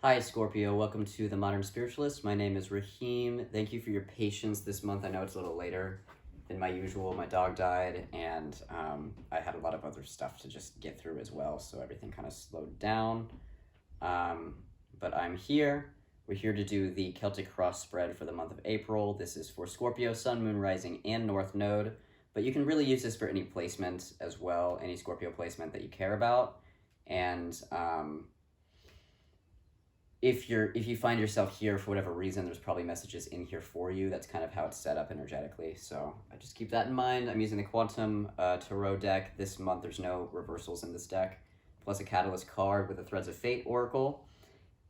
Hi, Scorpio. Welcome to the Modern Spiritualist. My name is Raheem. Thank you for your patience this month. I know it's a little later than my usual. My dog died, and I had a lot of other stuff to just get through as well, so everything kind of slowed down. But I'm here. We're here to do the Celtic Cross spread for the month of April. This is for Scorpio, Sun, Moon, Rising, and North Node. But you can really use this for any placement as well, any Scorpio placement that you care about. And if you find yourself here for whatever reason, there's probably messages in here for you. That's kind of how it's set up energetically. So I just keep that in mind. I'm using the Quantum Tarot deck this month. There's no reversals in this deck, plus a Catalyst card with the Threads of Fate Oracle.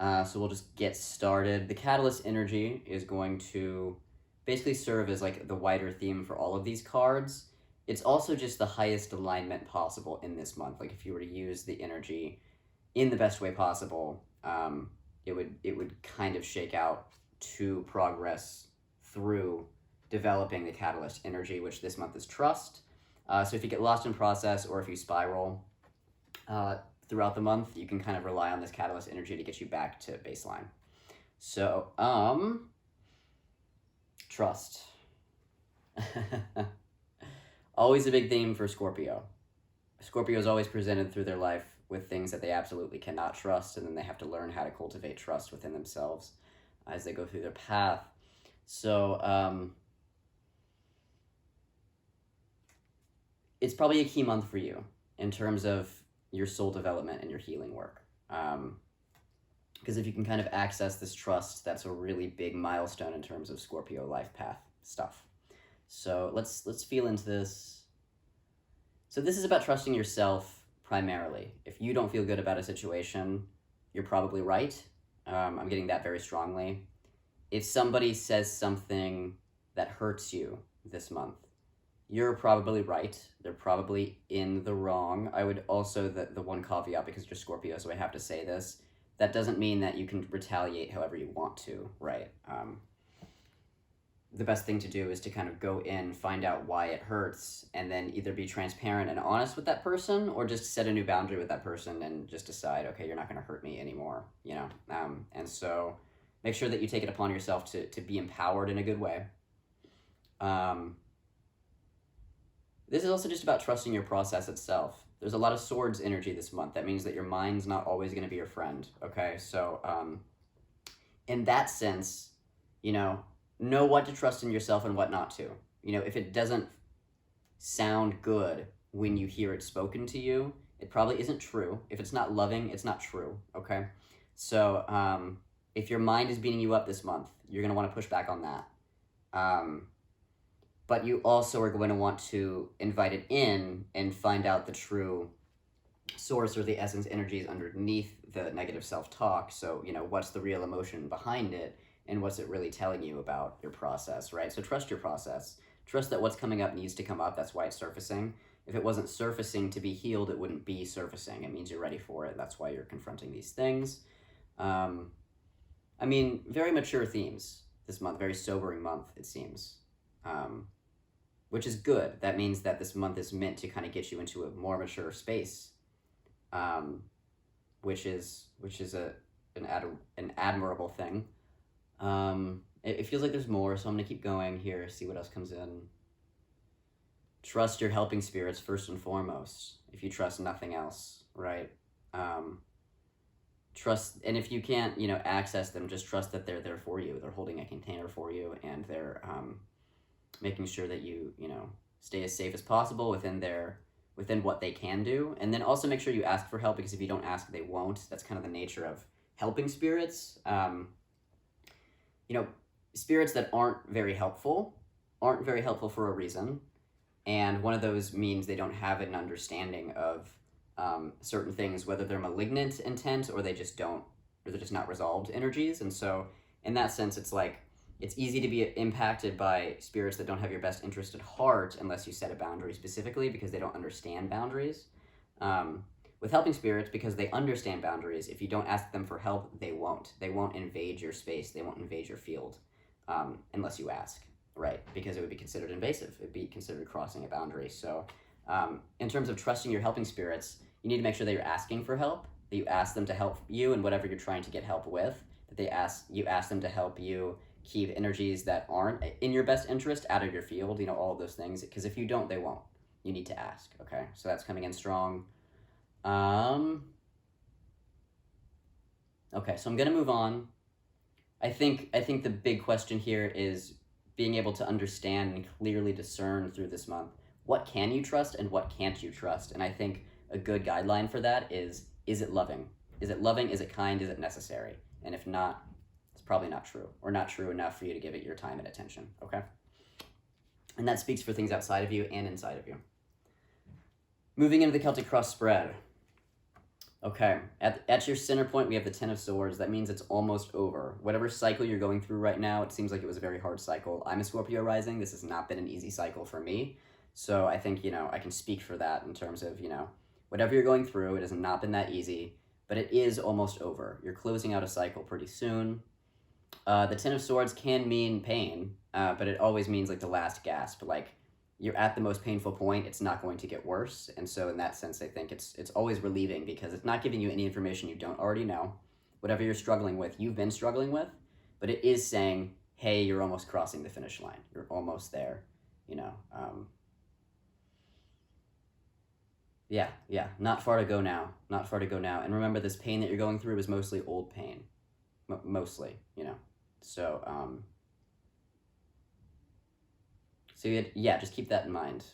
So we'll just get started. The Catalyst energy is going to basically serve as like the wider theme for all of these cards. It's also just the highest alignment possible in this month. Like if you were to use the energy in the best way possible, it would kind of shake out to progress through developing the Catalyst energy, which this month is trust. So if you get lost in process or if you spiral throughout the month, you can kind of rely on this Catalyst energy to get you back to baseline. So, trust. Always a big theme for Scorpio. Scorpio is always presented through their life with things that they absolutely cannot trust, and then they have to learn how to cultivate trust within themselves as they go through their path. So it's probably a key month for you in terms of your soul development and your healing work. Because if you can kind of access this trust, that's a really big milestone in terms of Scorpio life path stuff. So let's feel into this. So this is about trusting yourself primarily. If you don't feel good about a situation, you're probably right. I'm getting that very strongly. If somebody says something that hurts you this month, you're probably right. They're probably in the wrong. I would also, the one caveat, because you're Scorpio, so I have to say this, that doesn't mean that you can retaliate however you want to, right? The best thing to do is to kind of go in, find out why it hurts, and then either be transparent and honest with that person, or just set a new boundary with that person and just decide, okay, you're not going to hurt me anymore, you know? And so make sure that you take it upon yourself to be empowered in a good way. This is also just about trusting your process itself. There's a lot of swords energy this month. That means that your mind's not always going to be your friend, okay? So in that sense, know what to trust in yourself and what not to. If it doesn't sound good when you hear it spoken to you, it probably isn't true. If it's not loving, it's not true, okay? So if your mind is beating you up this month, you're going to want to push back on that. But you also are going to want to invite it in and find out the true source or the essence energies underneath the negative self-talk. So, what's the real emotion behind it? And what's it really telling you about your process, right? So trust your process. Trust that what's coming up needs to come up. That's why it's surfacing. If it wasn't surfacing to be healed, it wouldn't be surfacing. It means you're ready for it. That's why you're confronting these things. Very mature themes this month. Very sobering month, it seems. Which is good. That means that this month is meant to kind of get you into a more mature space, which is an admirable thing. It feels like there's more, so I'm going to keep going here, see what else comes in. Trust your helping spirits first and foremost, if you trust nothing else, right? Trust, and if you can't, access them, just trust that they're there for you. They're holding a container for you, and they're making sure that you, stay as safe as possible within what they can do. And then also make sure you ask for help, because if you don't ask, they won't. That's kind of the nature of helping spirits. Spirits that aren't very helpful for a reason. And one of those means they don't have an understanding of certain things, whether they're malignant intent or they're just not resolved energies. And so in that sense, it's like, it's easy to be impacted by spirits that don't have your best interest at heart unless you set a boundary specifically, because they don't understand boundaries. With helping spirits, because they understand boundaries, if you don't ask them for help, they won't. They won't invade your space. They won't invade your field unless you ask, right? Because it would be considered invasive. It would be considered crossing a boundary. So in terms of trusting your helping spirits, you need to make sure that you're asking for help. that you ask them to help you in whatever you're trying to get help with, that you ask them to help you keep energies that aren't in your best interest out of your field, all of those things, because if you don't, they won't. You need to ask, okay? So that's coming in strong. Okay, so I'm gonna move on. I think the big question here is being able to understand and clearly discern through this month what can you trust and what can't you trust. And I think a good guideline for that is it loving? Is it loving? Is it kind? Is it necessary? And if not, it's probably not true, or not true enough for you to give it your time and attention, okay? And that speaks for things outside of you and inside of you. Moving into the Celtic Cross spread. Okay, at your center point, we have the Ten of Swords. That means it's almost over. Whatever cycle you're going through right now, it seems like it was a very hard cycle. I'm a Scorpio rising. This has not been an easy cycle for me. So I think, I can speak for that in terms of, whatever you're going through, it has not been that easy, but it is almost over. You're closing out a cycle pretty soon. The Ten of Swords can mean pain, but it always means like the last gasp. Like, you're at the most painful point, it's not going to get worse. And so in that sense, I think it's always relieving, because it's not giving you any information you don't already know. Whatever you're struggling with, you've been struggling with, but it is saying, hey, you're almost crossing the finish line. You're almost there, Yeah, not far to go now. Not far to go now. And remember, this pain that you're going through is mostly old pain. Mostly, So, just keep that in mind.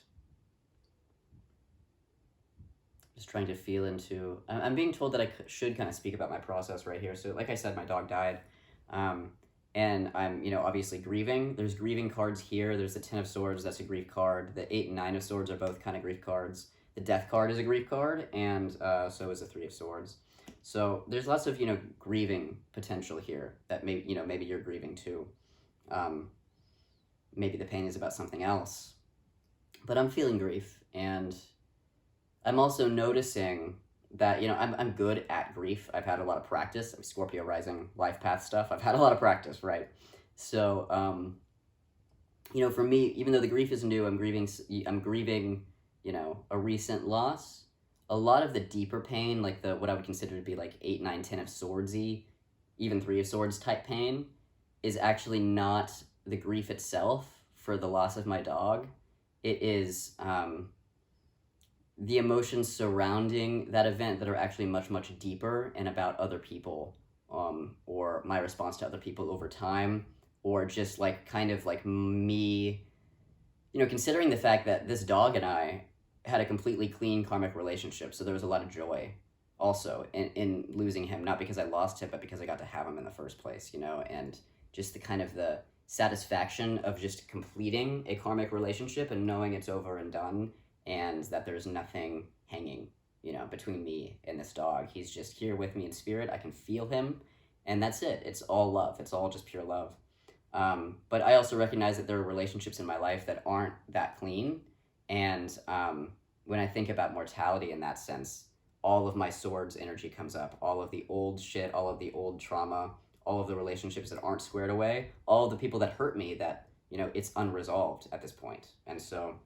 Just trying to feel into... I'm being told that I should kind of speak about my process right here. So, like I said, my dog died. And I'm, obviously grieving. There's grieving cards here. There's the Ten of Swords. That's a grief card. The 8 and 9 of Swords are both kind of grief cards. The Death card is a grief card, and so is the 3 of Swords. So there's lots of, grieving potential here that maybe you're grieving too. Maybe the pain is about something else. But I'm feeling grief, and I'm also noticing that, I'm good at grief. I've had a lot of practice. I'm Scorpio rising, life path stuff. I've had a lot of practice, right? So, for me, even though the grief is new, I'm grieving, a recent loss. A lot of the deeper pain, like what I would consider to be like 8, 9, 10 of Swordsy, even 3 of Swords type pain, is actually not the grief itself for the loss of my dog. It is the emotions surrounding that event that are actually much, much deeper and about other people, or my response to other people over time, or just like kind of like me, considering the fact that this dog and I had a completely clean karmic relationship. So there was a lot of joy also in losing him, not because I lost him, but because I got to have him in the first place, and just the kind of the satisfaction of just completing a karmic relationship and knowing it's over and done, and that there's nothing hanging, between me and this dog. He's just here with me in spirit. I can feel him, and that's it. It's all love. It's all just pure love. But I also recognize that there are relationships in my life that aren't that clean. And when I think about mortality in that sense, all of my Swords energy comes up. All of the old shit, all of the old trauma, all of the relationships that aren't squared away, all of the people that hurt me that, it's unresolved at this point. And so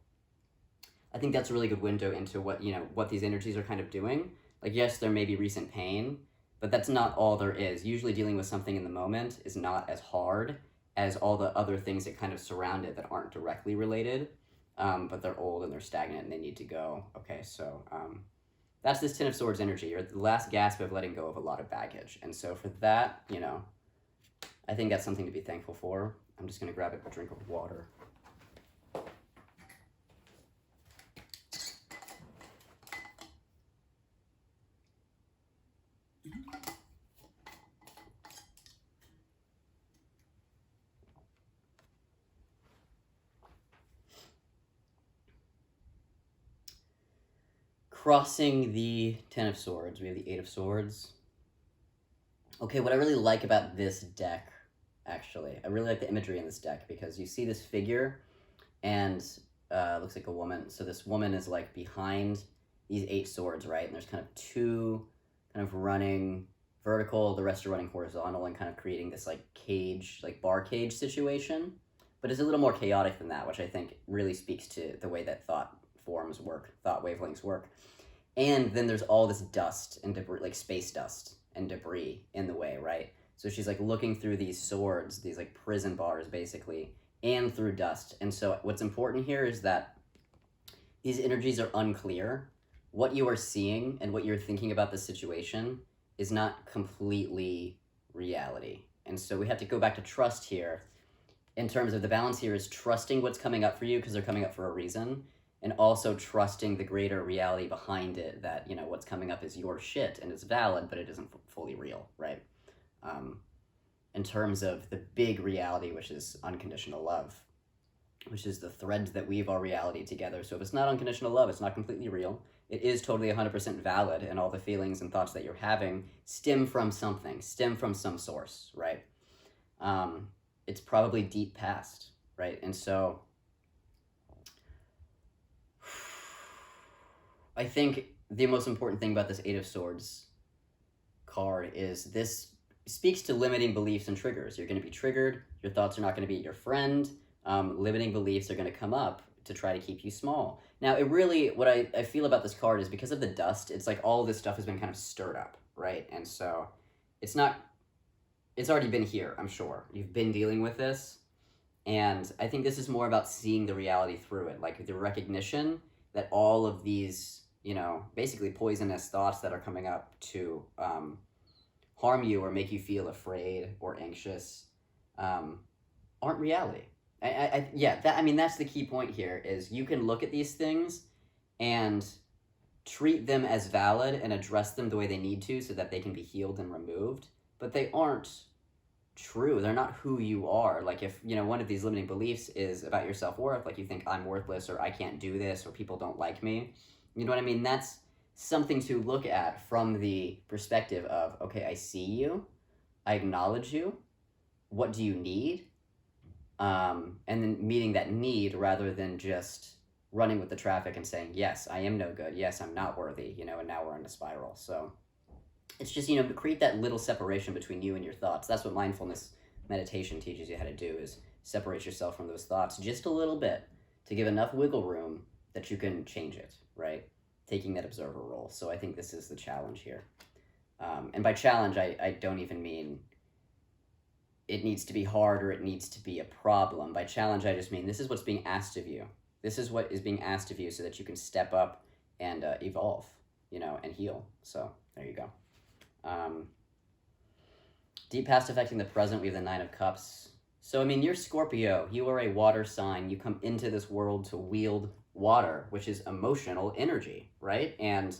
I think that's a really good window into what these energies are kind of doing. Like, yes, there may be recent pain, but that's not all there is. Usually dealing with something in the moment is not as hard as all the other things that kind of surround it that aren't directly related, but they're old and they're stagnant and they need to go. Okay, so that's this Ten of Swords energy, or the last gasp of letting go of a lot of baggage. And so for that, I think that's something to be thankful for. I'm just going to grab a drink of water. Crossing the Ten of Swords, we have the 8 of Swords. Okay, what I really like about this deck, actually, I really like the imagery in this deck, because you see this figure, and looks like a woman. So this woman is like behind these 8 swords, right? And there's kind of 2 kind of running vertical, the rest are running horizontal, and kind of creating this like cage, like bar cage situation. But it's a little more chaotic than that, which I think really speaks to the way that thought forms work, thought wavelengths work. And then there's all this dust and debris, like space dust and debris in the way, right? So she's like looking through these swords, these like prison bars basically, and through dust. And so what's important here is that these energies are unclear. What you are seeing and what you're thinking about the situation is not completely reality. And so we have to go back to trust here. In terms of the balance here is trusting what's coming up for you because they're coming up for a reason, and also trusting the greater reality behind it, that, you know, what's coming up is your shit and it's valid, but it isn't fully real, right? In terms of the big reality, which is unconditional love, which is the threads that weave our reality together. So if it's not unconditional love, it's not completely real. It is totally 100% valid, and all the feelings and thoughts that you're having stem from something, stem from some source, right? It's probably deep past, right? And so I think the most important thing about this Eight of Swords card is this speaks to limiting beliefs and triggers. You're going to be triggered. Your thoughts are not going to be your friend. Limiting beliefs are going to come up to try to keep you small. Now, it really, what I feel about this card is because of the dust, it's like all of this stuff has been kind of stirred up, right? And so it's already been here, I'm sure. You've been dealing with this. And I think this is more about seeing the reality through it, like the recognition that all of these, you know, basically poisonous thoughts that are coming up to harm you or make you feel afraid or anxious aren't reality. I mean, that's the key point here is you can look at these things and treat them as valid and address them the way they need to so that they can be healed and removed, but they aren't true. They're not who you are. Like if, you know, one of these limiting beliefs is about your self-worth, like you think I'm worthless or I can't do this or people don't like me, you know what I mean? That's something to look at from the perspective of, okay, I see you, I acknowledge you, what do you need? And then meeting that need rather than just running with the traffic and saying, yes, I am no good. Yes, I'm not worthy, you know, and now we're in a spiral. So it's just, you know, create that little separation between you and your thoughts. That's what mindfulness meditation teaches you how to do, is separate yourself from those thoughts just a little bit to give enough wiggle room that you can change it, right? Taking that observer role. So I think this is the challenge here. And by challenge, I don't even mean it needs to be hard or it needs to be a problem. By challenge, I just mean this is what's being asked of you. This is what is being asked of you so that you can step up and evolve, you know, and heal. So there you go. Deep past affecting the present, we have the Nine of Cups. So, I mean, you're Scorpio. You are a water sign. You come into this world to wield water, which is emotional energy, right? And,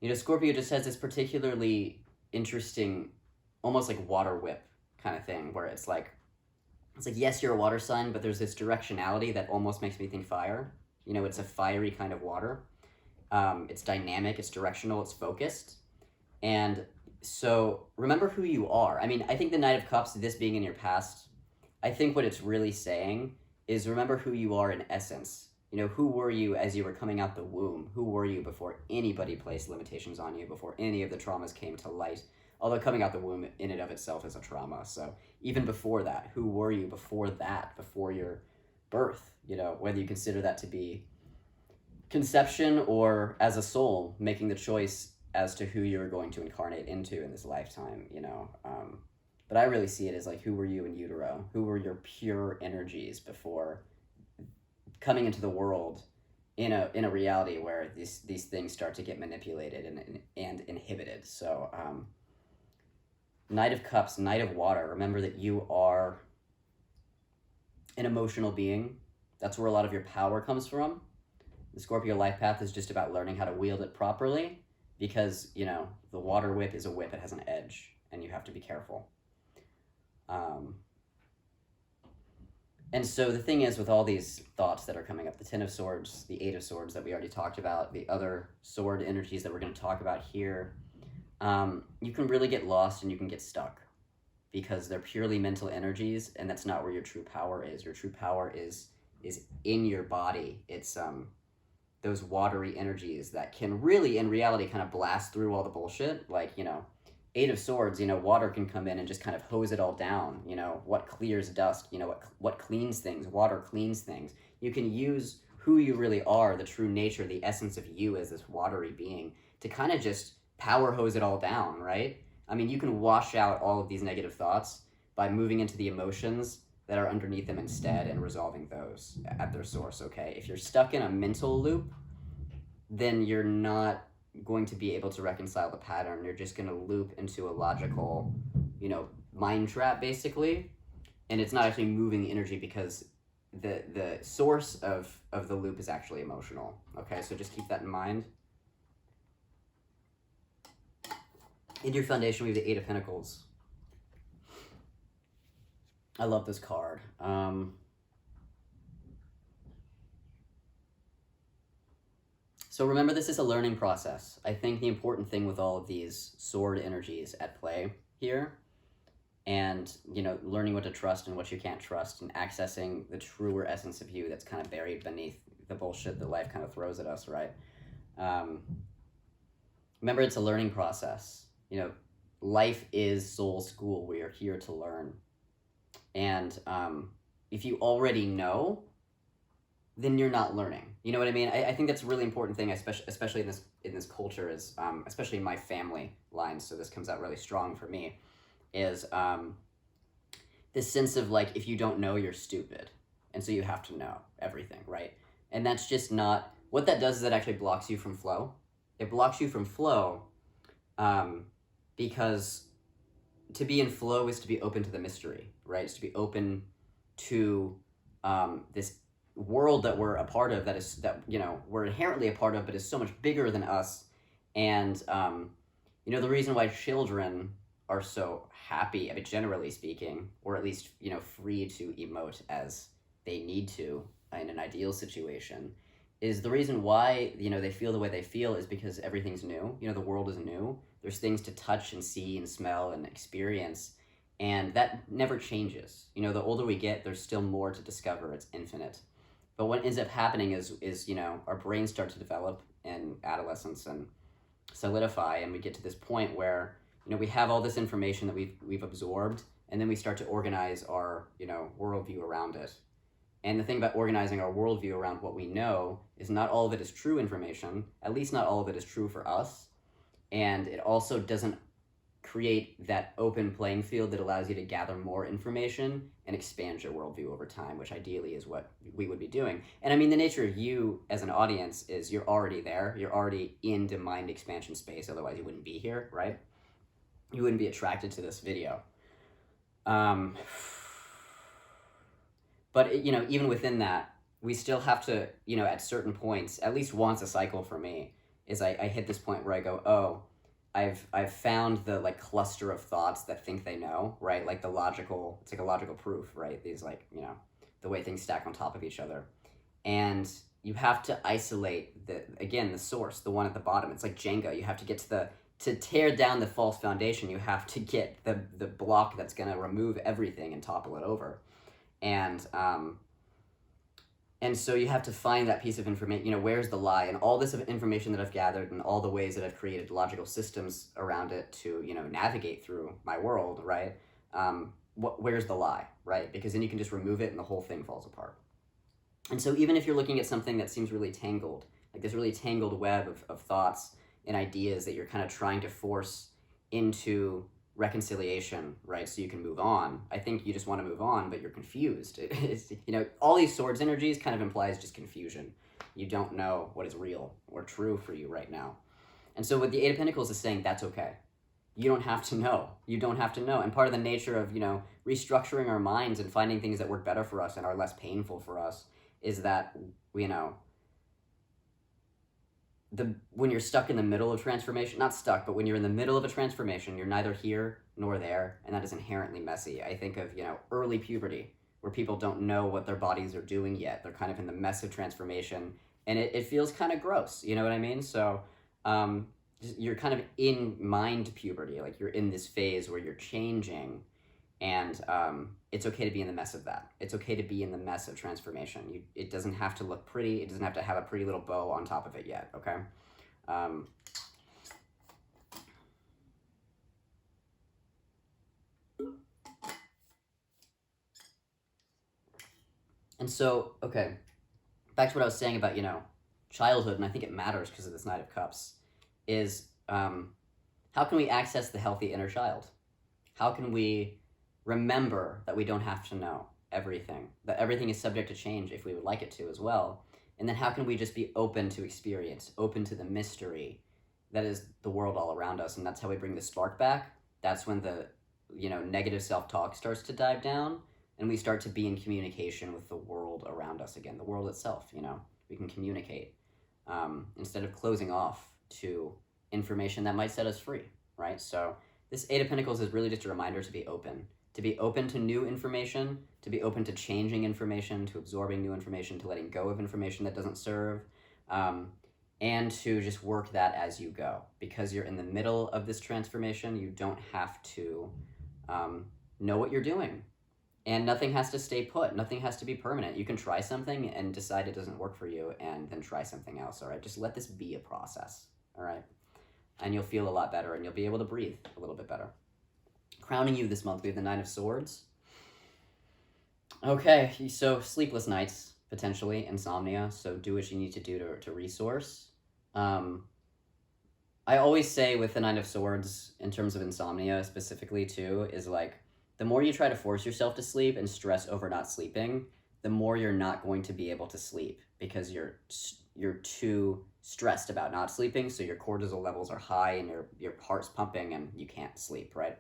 you know, Scorpio just has this particularly interesting, almost like water whip kind of thing, where it's like, yes, you're a water sign, but there's this directionality that almost makes me think fire. You know, it's a fiery kind of water. It's dynamic, it's directional, it's focused. And so remember who you are. I mean, I think the Knight of Cups, this being in your past, I think what it's really saying is remember who you are in essence. You know, who were you as you were coming out the womb? Who were you before anybody placed limitations on you, before any of the traumas came to light? Although coming out the womb in and of itself is a trauma. So even before that, who were you before that, before your birth? You know, whether you consider that to be conception or as a soul, making the choice as to who you're going to incarnate into in this lifetime, you know. But I really see it as like, who were you in utero? Who were your pure energies before coming into the world in a reality where these things start to get manipulated and inhibited? So Knight of Cups, Knight of Water, remember that you are an emotional being. That's where a lot of your power comes from. The Scorpio life path is just about learning how to wield it properly, because, you know, the water whip is a whip. It has an edge, and you have to be careful. And so the thing is, with all these thoughts that are coming up, the Ten of Swords, the Eight of Swords that we already talked about, the other sword energies that we're going to talk about here, you can really get lost and you can get stuck because they're purely mental energies, and that's not where your true power is. Your true power is in your body. It's those watery energies that can really, in reality, kind of blast through all the bullshit. Like, you know, Eight of Swords, you know, water can come in and just kind of hose it all down. You know, what clears dust, you know, what cleans things, water cleans things. You can use who you really are, the true nature, the essence of you as this watery being, to kind of just power hose it all down, right? I mean, you can wash out all of these negative thoughts by moving into the emotions that are underneath them instead and resolving those at their source, okay? If you're stuck in a mental loop, then you're not going to be able to reconcile the pattern. You're just going to loop into a logical, mind trap, basically. And it's not actually moving energy because the source of the loop is actually emotional. Okay, so just keep that in mind. In your foundation, we have the Eight of Pentacles. I love this card. So remember, this is a learning process. I think the important thing with all of these sword energies at play here, and learning what to trust and what you can't trust, and accessing the truer essence of you that's kind of buried beneath the bullshit that life kind of throws at us, right? Remember, it's a learning process. Life is soul school. We are here to learn. And if you already know, then you're not learning. You know what I mean? I think that's a really important thing, especially in this culture, is especially in my family line. So this comes out really strong for me. Is this sense of like, if you don't know, you're stupid, and so you have to know everything, right? And that's just not what that does. Is it actually blocks you from flow. It blocks you from flow, because to be in flow is to be open to the mystery, right? It's to be open to this world that we're a part of, that we're inherently a part of, but is so much bigger than us. And the reason why children are so happy, I mean, generally speaking, or at least free to emote as they need to in an ideal situation, is the reason why they feel the way they feel is because everything's new. The world is new. There's things to touch and see and smell and experience, and that never changes. The older we get, there's still more to discover. It's infinite. But what ends up happening is our brains start to develop in adolescence and solidify, and we get to this point where we have all this information that we've absorbed, and then we start to organize our worldview around it. And the thing about organizing our worldview around what we know is not all of it is true information. At least not all of it is true for us. And it also doesn't create that open playing field that allows you to gather more information and expand your worldview over time, which ideally is what we would be doing. And I mean, the nature of you as an audience is you're already there. You're already into mind expansion space. Otherwise you wouldn't be here, right? You wouldn't be attracted to this video. But even within that, we still have to, at certain points, at least once a cycle for me, is I hit this point where I go, oh, I've found the like cluster of thoughts that think they know, right? Like it's like a logical proof, right? These like, the way things stack on top of each other. And you have to isolate the source, the one at the bottom. It's like Jenga. You have to get to tear down the false foundation, you have to get the block that's going to remove everything and topple it over. And so you have to find that piece of information, where's the lie? And all this information that I've gathered and all the ways that I've created logical systems around it to, navigate through my world, right? Where's the lie, right? Because then you can just remove it and the whole thing falls apart. And so even if you're looking at something that seems really tangled, like this really tangled web of thoughts and ideas that you're kind of trying to force into reconciliation, right? So you can move on. I think you just want to move on, but you're confused. It's, all these swords energies kind of implies just confusion. You don't know what is real or true for you right now. And so what the Eight of Pentacles is saying, that's okay. You don't have to know. You don't have to know. And part of the nature of, restructuring our minds and finding things that work better for us and are less painful for us is that, when you're stuck in the middle of transformation, not stuck, but when you're in the middle of a transformation, you're neither here nor there, and that is inherently messy. I think of, early puberty, where people don't know what their bodies are doing yet. They're kind of in the mess of transformation, and it feels kind of gross, you know what I mean? So you're kind of in mind puberty, like you're in this phase where you're changing, and it's okay to be in the mess of that. It's okay to be in the mess of transformation. It doesn't have to look pretty. It doesn't have to have a pretty little bow on top of it yet, okay? And so, okay, back to what I was saying about, childhood, and I think it matters because of this Knight of Cups, is how can we access the healthy inner child? How can we remember that we don't have to know everything, that everything is subject to change if we would like it to as well? And then how can we just be open to experience, open to the mystery that is the world all around us? And that's how we bring the spark back. That's when the, negative self-talk starts to dive down, and we start to be in communication with the world around us again, the world itself, we can communicate instead of closing off to information that might set us free, right? So this Eight of Pentacles is really just a reminder to be open to new information, to be open to changing information, to absorbing new information, to letting go of information that doesn't serve, and to just work that as you go. Because you're in the middle of this transformation, you don't have to know what you're doing. And nothing has to stay put. Nothing has to be permanent. You can try something and decide it doesn't work for you and then try something else, all right? Just let this be a process, all right? And you'll feel a lot better, and you'll be able to breathe a little bit better. Crowning you this month, we have the Nine of Swords. Okay, so sleepless nights, potentially, insomnia, so do what you need to do to resource. I always say with the Nine of Swords, in terms of insomnia specifically too, is like, the more you try to force yourself to sleep and stress over not sleeping, the more you're not going to be able to sleep because you're too stressed about not sleeping, so your cortisol levels are high and your heart's pumping and you can't sleep, right?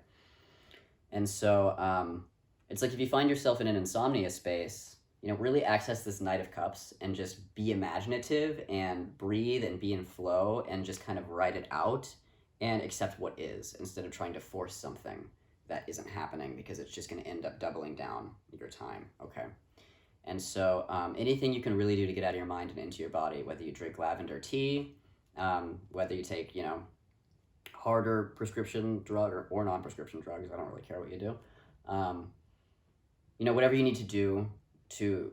And so it's like if you find yourself in an insomnia space, really access this Knight of Cups and just be imaginative and breathe and be in flow and just kind of write it out and accept what is instead of trying to force something that isn't happening, because it's just going to end up doubling down your time, okay? And so anything you can really do to get out of your mind and into your body, whether you drink lavender tea, whether you take, harder prescription drug or non-prescription drugs, I don't really care what you do. Whatever you need to do to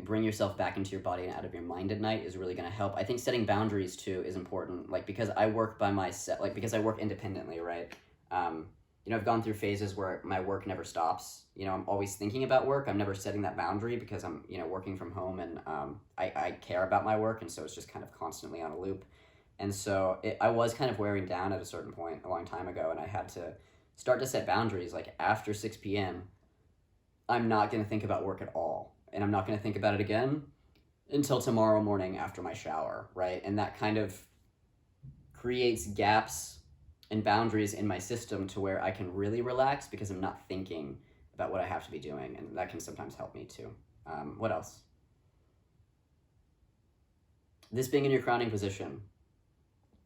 bring yourself back into your body and out of your mind at night is really going to help. I think setting boundaries too is important, like because I work by myself, like because I work independently, right? I've gone through phases where my work never stops. I'm always thinking about work. I'm never setting that boundary because I'm, working from home, and I care about my work, and so it's just kind of constantly on a loop. And so I was kind of wearing down at a certain point a long time ago, and I had to start to set boundaries. Like after 6 p.m., I'm not going to think about work at all, and I'm not going to think about it again until tomorrow morning after my shower, right? And that kind of creates gaps and boundaries in my system to where I can really relax because I'm not thinking about what I have to be doing, and that can sometimes help me too. What else? This being in your crowning position.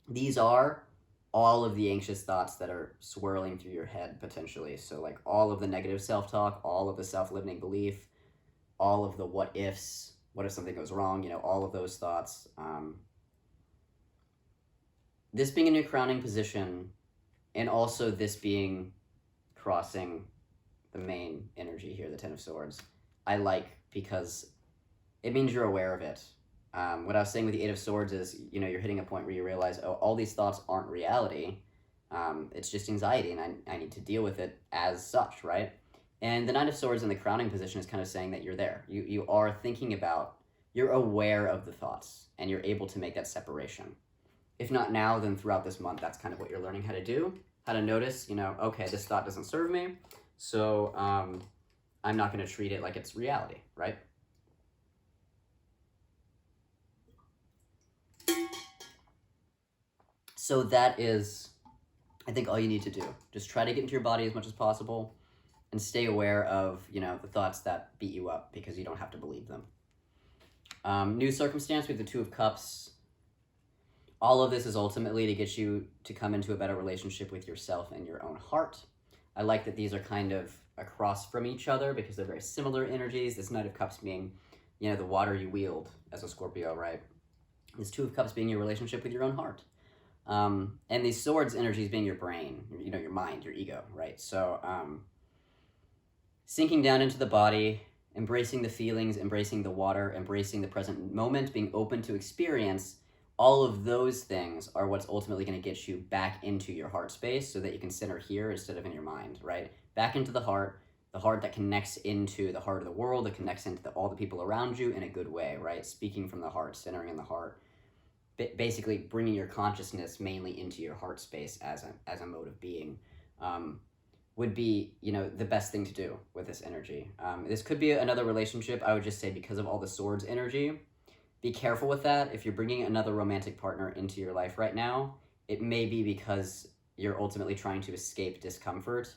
These are all of the anxious thoughts that are swirling through your head potentially. So like all of the negative self-talk, all of the self-limiting belief, all of the what ifs, what if something goes wrong, all of those thoughts. This being in your crowning position, and also this being crossing the main energy here, the Ten of Swords, I like because it means you're aware of it. What I was saying with the Eight of Swords is, you're hitting a point where you realize, oh, all these thoughts aren't reality. It's just anxiety, and I need to deal with it as such, right? And the Nine of Swords in the crowning position is kind of saying that you're there. You are thinking about, you're aware of the thoughts, and you're able to make that separation. If not now, then throughout this month, that's kind of what you're learning how to do, how to notice, okay, this thought doesn't serve me, so I'm not going to treat it like it's reality, right? So that is, I think, all you need to do. Just try to get into your body as much as possible and stay aware of, the thoughts that beat you up because you don't have to believe them. New circumstance with the Two of Cups. All of this is ultimately to get you to come into a better relationship with yourself and your own heart. I like that these are kind of across from each other because they're very similar energies. This Knight of Cups being, the water you wield as a Scorpio, right? This Two of Cups being your relationship with your own heart. And these Swords energies being your brain, your mind, your ego, right? So sinking down into the body, embracing the feelings, embracing the water, embracing the present moment, being open to experience, all of those things are what's ultimately going to get you back into your heart space so that you can center here instead of in your mind, right? Back into the heart, the heart that connects into the heart of the world, that connects into all the people around you in a good way, right? Speaking from the heart, centering in the heart, basically bringing your consciousness mainly into your heart space as a mode of being, would be, the best thing to do with this energy. This could be another relationship. I would just say, because of all the swords energy, be careful with that. If you're bringing another romantic partner into your life right now, it may be because you're ultimately trying to escape discomfort,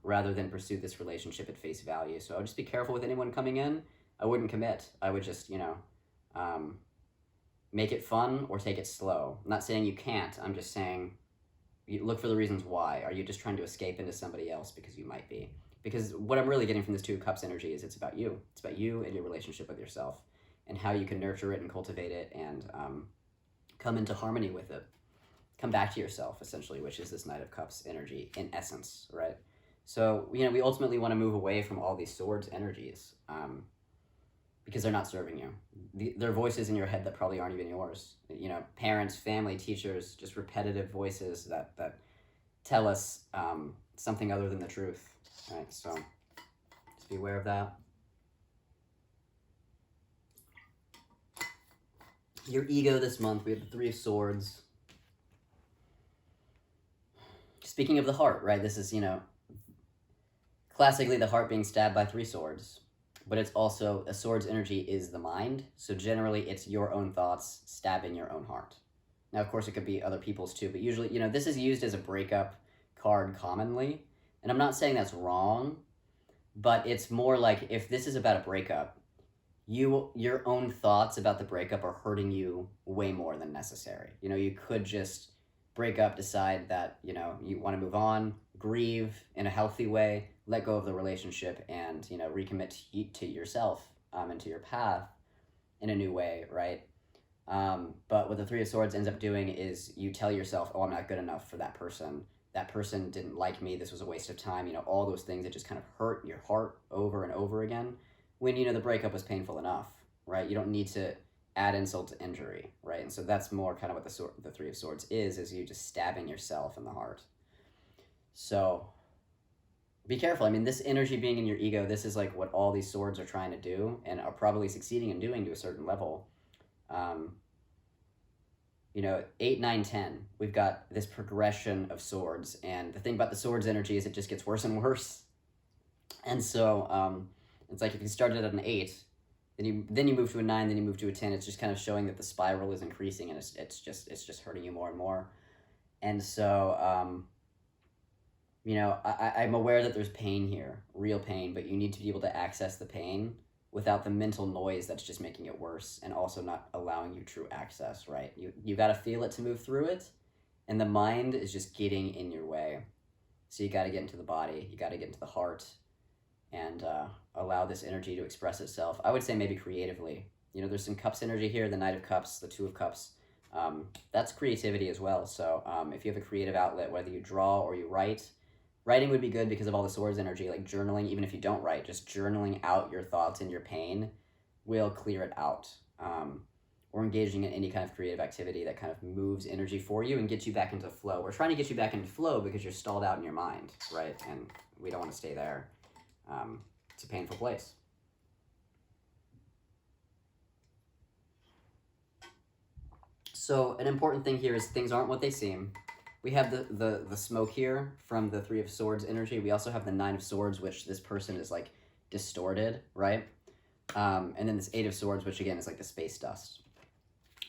rather than pursue this relationship at face value. So I would just be careful with anyone coming in. I wouldn't commit. I would just, make it fun or take it slow. I'm not saying you can't. I'm just saying, you look for the reasons why. Are you just trying to escape into somebody else? Because you might be. Because what I'm really getting from this Two of Cups energy is it's about you. It's about you and your relationship with yourself, and how you can nurture it and cultivate it, and come into harmony with it. Come back to yourself, essentially, which is this Knight of Cups energy in essence, right? So, we ultimately want to move away from all these swords energies, because they're not serving you. They're voices in your head that probably aren't even yours. Parents, family, teachers, just repetitive voices that tell us something other than the truth, right? So just be aware of that. Your ego this month, we have the Three of Swords. Speaking of the heart, right? This is, classically the heart being stabbed by three swords, but it's also, a sword's energy is the mind. So generally it's your own thoughts stabbing your own heart. Now, of course, it could be other people's too, but usually, this is used as a breakup card commonly. And I'm not saying that's wrong, but it's more like, if this is about a breakup, your own thoughts about the breakup are hurting you way more than necessary. You could just break up, decide that, you want to move on, grieve in a healthy way, let go of the relationship, and, recommit to yourself, and to your path in a new way, right? But what the Three of Swords ends up doing is you tell yourself, oh, I'm not good enough for that person. That person didn't like me. This was a waste of time. All those things that just kind of hurt your heart over and over again, when, the breakup was painful enough, right? You don't need to add insult to injury, right? And so that's more kind of what the Three of Swords is you just stabbing yourself in the heart. So be careful. this energy being in your ego, this is like what all these swords are trying to do, and are probably succeeding in doing to a certain level. 8, 9, 10, we've got this progression of swords, and the thing about the swords energy is it just gets worse and worse. And so it's like, if you started at an 8, then you move to a 9, then you move to a 10. It's just kind of showing that the spiral is increasing, and it's just hurting you more and more. And so I'm aware that there's pain here, real pain, but you need to be able to access the pain without the mental noise that's just making it worse, and also not allowing you true access, right? You got to feel it to move through it, and the mind is just getting in your way. So you got to get into the body, you got to get into the heart, and allow this energy to express itself. I would say maybe creatively. There's some Cups energy here, the Knight of Cups, the Two of Cups. That's creativity as well. So if you have a creative outlet, whether you draw or you write, writing would be good because of all the swords energy, like journaling. Even if you don't write, just journaling out your thoughts and your pain will clear it out. Or engaging in any kind of creative activity that kind of moves energy for you and gets you back into flow. We're trying to get you back into flow because you're stalled out in your mind, right? And we don't want to stay there. It's a painful place. So an important thing here is things aren't what they seem. We have the smoke here from the Three of Swords energy. We also have the Nine of Swords, which this person is like distorted, right? And then this Eight of Swords, which again is like the space dust.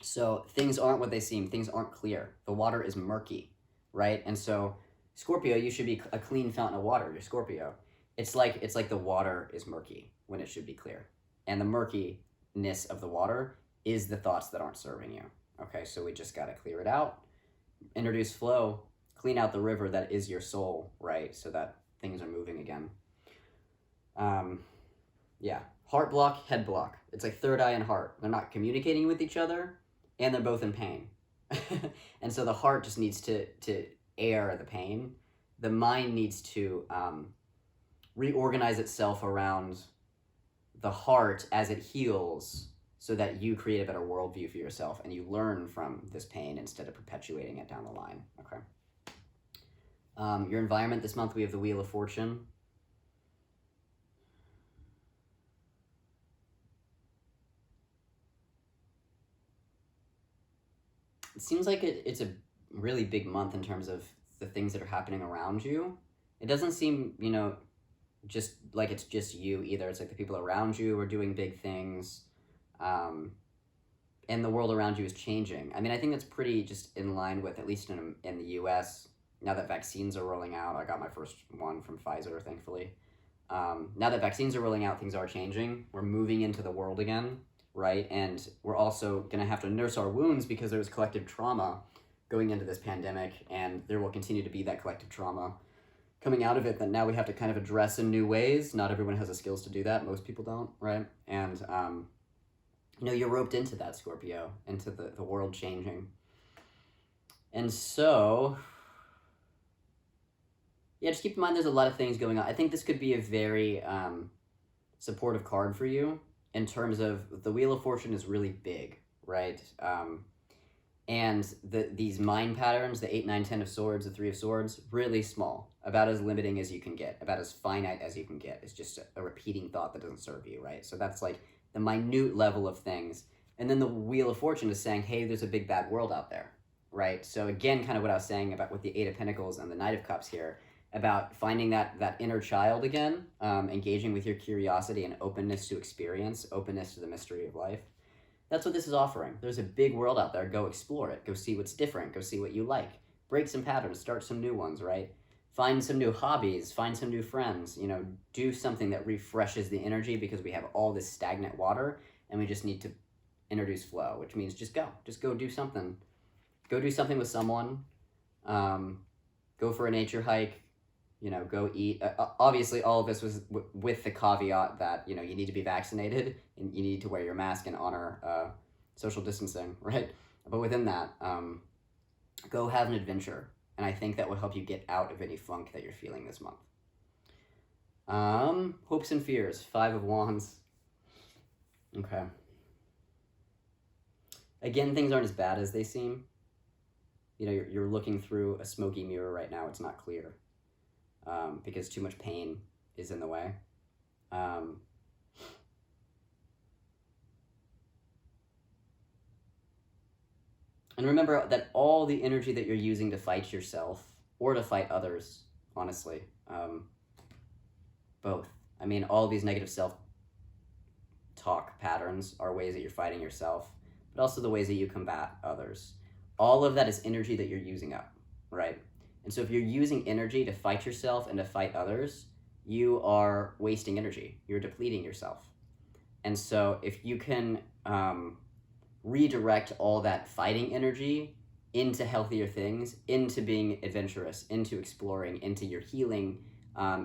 So things aren't what they seem. Things aren't clear. The water is murky, right? And so Scorpio, you should be a clean fountain of water. You're Scorpio. It's like the water is murky when it should be clear. And the murkiness of the water is the thoughts that aren't serving you. Okay, so we just got to clear it out, introduce flow, clean out the river that is your soul, right? So that things are moving again. Yeah, heart block, head block. It's like third eye and heart. They're not communicating with each other, and they're both in pain. And so the heart just needs to air the pain. The mind needs to reorganize itself around the heart as it heals, so that you create a better worldview for yourself and you learn from this pain instead of perpetuating it down the line, okay? Your environment this month, we have the Wheel of Fortune. it seems like it's a really big month in terms of the things that are happening around you. It doesn't seem, just like it's just you either. It's like the people around you are doing big things, and the world around you is changing. I mean, I think that's pretty just in line with, at least in the US, now that vaccines are rolling out. I got my first one from Pfizer, thankfully. Now that vaccines are rolling out, things are changing. We're moving into the world again, right? And we're also going to have to nurse our wounds because there was collective trauma going into this pandemic, and there will continue to be that collective trauma coming out of it that now we have to kind of address in new ways. Not everyone has the skills to do that. Most people don't, right? And, you're roped into that, Scorpio, into the world changing. And so, yeah, just keep in mind there's a lot of things going on. I think this could be a very supportive card for you in terms of the Wheel of Fortune is really big, right? And these mind patterns, the 8, 9, 10 of Swords, the 3 of Swords, really small, about as limiting as you can get, about as finite as you can get. It's just a repeating thought that doesn't serve you, right? So that's like the minute level of things. And then the Wheel of Fortune is saying, hey, there's a big bad world out there, right? So again, kind of what I was saying about with the 8 of Pentacles and the Knight of Cups here, about finding that inner child again, engaging with your curiosity and openness to experience, openness to the mystery of life. That's what this is offering. There's a big world out there. Go explore it. Go see what's different. Go see what you like. Break some patterns. Start some new ones, right? Find some new hobbies. Find some new friends. Do something that refreshes the energy, because we have all this stagnant water and we just need to introduce flow, which means just go. Just go do something. Go do something with someone. Go for a nature hike. Go eat. Obviously, all of this was with the caveat that, you need to be vaccinated and you need to wear your mask and honor social distancing, right? But within that, go have an adventure. And I think that will help you get out of any funk that you're feeling this month. Hopes and fears, 5 of Wands. Okay. Again, things aren't as bad as they seem. You're looking through a smoky mirror right now. It's not clear. Because too much pain is in the way. And remember that all the energy that you're using to fight yourself or to fight others, honestly, both. I mean, all these negative self-talk patterns are ways that you're fighting yourself, but also the ways that you combat others. All of that is energy that you're using up, right? And so if you're using energy to fight yourself and to fight others, you are wasting energy. You're depleting yourself. And so if you can redirect all that fighting energy into healthier things, into being adventurous, into exploring, into your healing,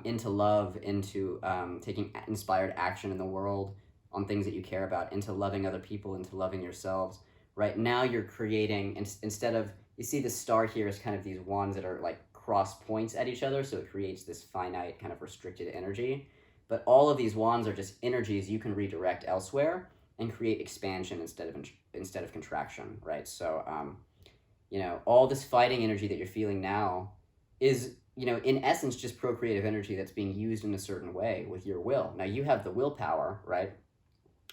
into love, into taking inspired action in the world on things that you care about, into loving other people, into loving yourselves, right? Now you're creating, instead of, you see the star here is kind of these wands that are like cross points at each other, so it creates this finite kind of restricted energy. But all of these wands are just energies you can redirect elsewhere and create expansion instead of contraction, right? So, all this fighting energy that you're feeling now is, in essence, just procreative energy that's being used in a certain way with your will. Now, you have the willpower, right,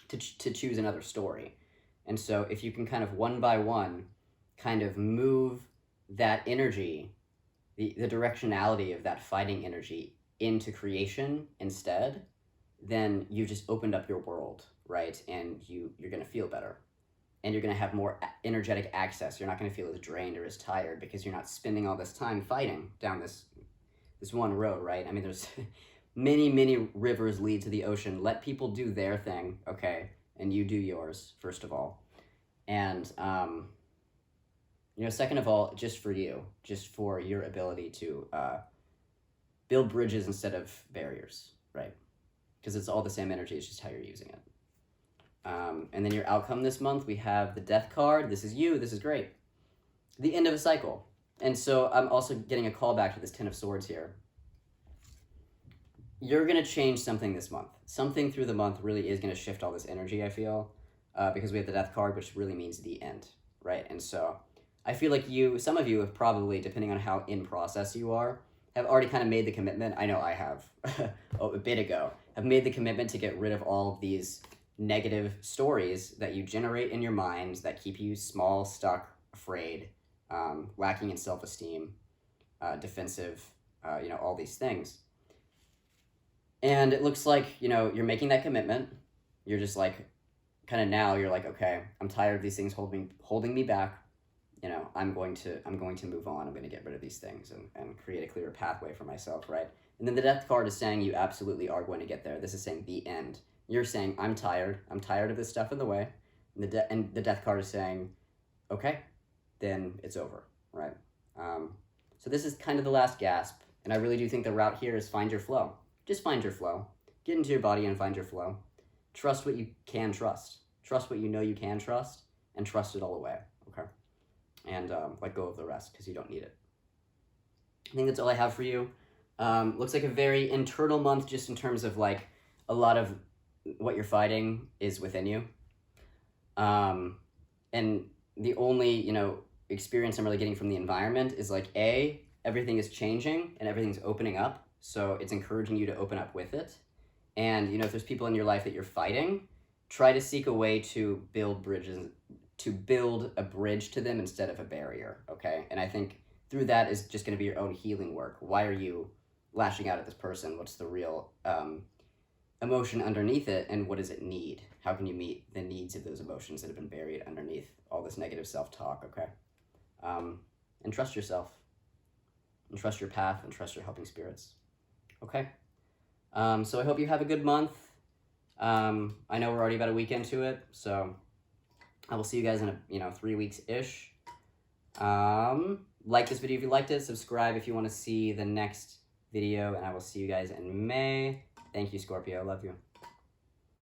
to choose another story. And so if you can kind of one by one kind of move that energy, the directionality of that fighting energy into creation instead, then you just opened up your world, right? And you're going to feel better. And you're going to have more energetic access. You're not going to feel as drained or as tired because you're not spending all this time fighting down this one road, right? I mean, there's many, many rivers lead to the ocean. Let people do their thing, okay? And you do yours, first of all. And, second of all, just for you, just for your ability to build bridges instead of barriers, right? Because it's all the same energy, it's just how you're using it. And then your outcome this month, we have the Death card. This is you, this is great. The end of a cycle. And so I'm also getting a call back to this 10 of Swords here. You're going to change something this month. Something through the month really is going to shift all this energy, I feel, because we have the Death card, which really means the end, right? And so I feel like some of you have probably, depending on how in process you are, have already kind of made the commitment. I know I have a bit ago, have made the commitment to get rid of all of these negative stories that you generate in your minds that keep you small, stuck, afraid, lacking in self-esteem, defensive, all these things. And it looks like, you're making that commitment. You're just like, kind of now you're like, okay, I'm tired of these things holding me back. I'm going to move on. I'm going to get rid of these things and create a clearer pathway for myself, right? And then the death card is saying you absolutely are going to get there. This is saying the end. You're saying, I'm tired of this stuff in the way. And the death card is saying, okay, then it's over, right? So this is kind of the last gasp. And I really do think the route here is find your flow. Just find your flow. Get into your body and find your flow. Trust what you can trust. Trust what you know you can trust, and trust it all away, okay? And let go of the rest, because you don't need it. I think that's all I have for you. Looks like a very internal month, just in terms of like a lot of what you're fighting is within you. And the only, experience I'm really getting from the environment is like, everything is changing and everything's opening up. So it's encouraging you to open up with it. And, if there's people in your life that you're fighting, try to seek a way to build a bridge to them instead of a barrier, okay? And I think through that is just going to be your own healing work. Why are you lashing out at this person? What's the real emotion underneath it, and what does it need? How can you meet the needs of those emotions that have been buried underneath all this negative self-talk, okay? And trust yourself, and trust your path, and trust your helping spirits, okay? So I hope you have a good month. I know we're already about a week into it, so I will see you guys in 3 weeks-ish. Like this video if you liked it, subscribe if you want to see the next video, and I will see you guys in May. Thank you, Scorpio. I love you.